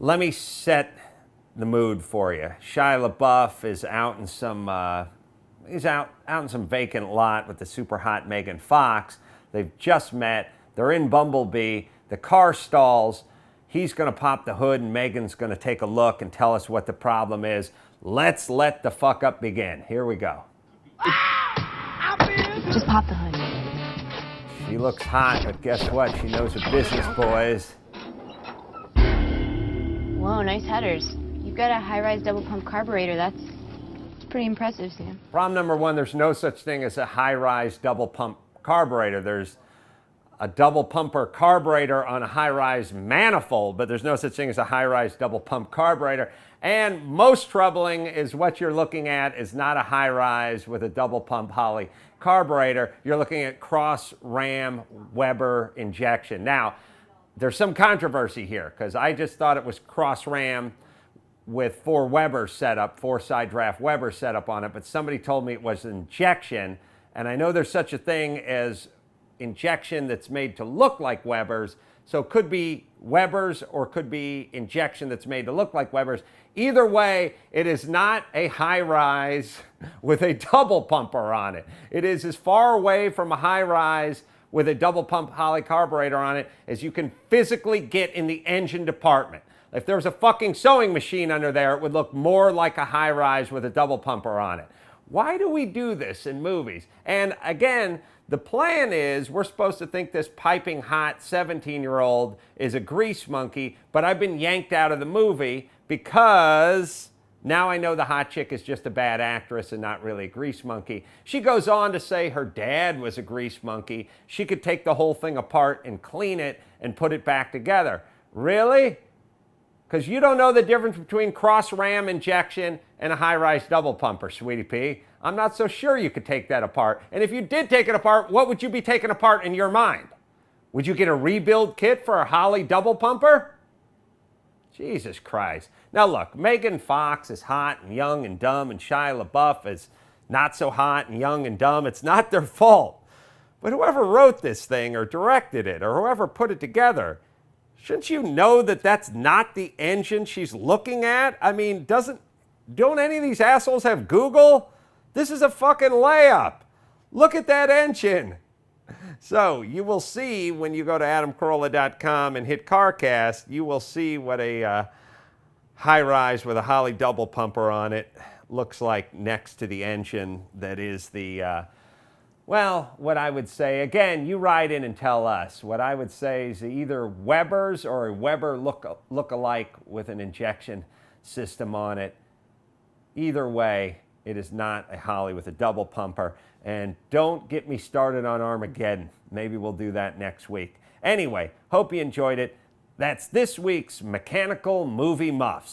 Let me set the mood for you. Shia LaBeouf is out in some out in some vacant lot with the super hot Megan Fox. They've just met. They're in Bumblebee. The car stalls. He's going to pop the hood and Megan's going to take a look and tell us what the problem is. Let's let the fuck up begin. Here we go. Just pop the hood. She looks hot, but guess what? She knows her business, boys. Whoa, nice headers. You've got a high-rise double-pump carburetor. That's pretty impressive, Sam. Problem number one, there's no such thing as a high-rise double-pump carburetor. There's a double-pumper carburetor on a high-rise manifold, but there's no such thing as a high-rise double-pump carburetor. And most troubling is what you're looking at is not a high-rise with a double-pump Holley carburetor. You're looking at cross-ram Weber injection. Now, there's some controversy here because I just thought it was cross-ram with four side draft Weber setup on it, but somebody told me it was injection, and I know there's such a thing as injection that's made to look like Webers, so it could be Webers or could be injection that's made to look like Webers. Either way, it is not a high-rise with a double pumper on it. It is as far away from a high-rise with a double pump Holley carburetor on it as you can physically get in the engine department. If there was a fucking sewing machine under there, it would look more like a high-rise with a double pumper on it. Why do we do this in movies? And again, the plan is we're supposed to think this piping hot 17-year-old is a grease monkey, but I've been yanked out of the movie because now I know the hot chick is just a bad actress and not really a grease monkey. She goes on to say her dad was a grease monkey. She could take the whole thing apart and clean it and put it back together. Really? Because you don't know the difference between cross-ram injection and a high-rise double pumper, sweetie pea. I'm not so sure you could take that apart. And if you did take it apart, what would you be taking apart in your mind? Would you get a rebuild kit for a Holley double pumper? Jesus Christ. Now look, Megan Fox is hot and young and dumb, and Shia LaBeouf is not so hot and young and dumb. It's not their fault. But whoever wrote this thing or directed it or whoever put it together, shouldn't you know that that's not the engine she's looking at? I mean, don't any of these assholes have Google? This is a fucking layup. Look at that engine. So you will see when you go to adamcarolla.com and hit CarCast, you will see what a high-rise with a Holley double pumper on it looks like next to the engine that is the, well, what I would say, again, you write in and tell us. What I would say is either Webers or a Weber look-alike with an injection system on it. Either way, it is not a Holley with a double pumper. And don't get me started on Armageddon. Maybe we'll do that next week. Anyway, hope you enjoyed it. That's this week's Mechanical Movie Muffs.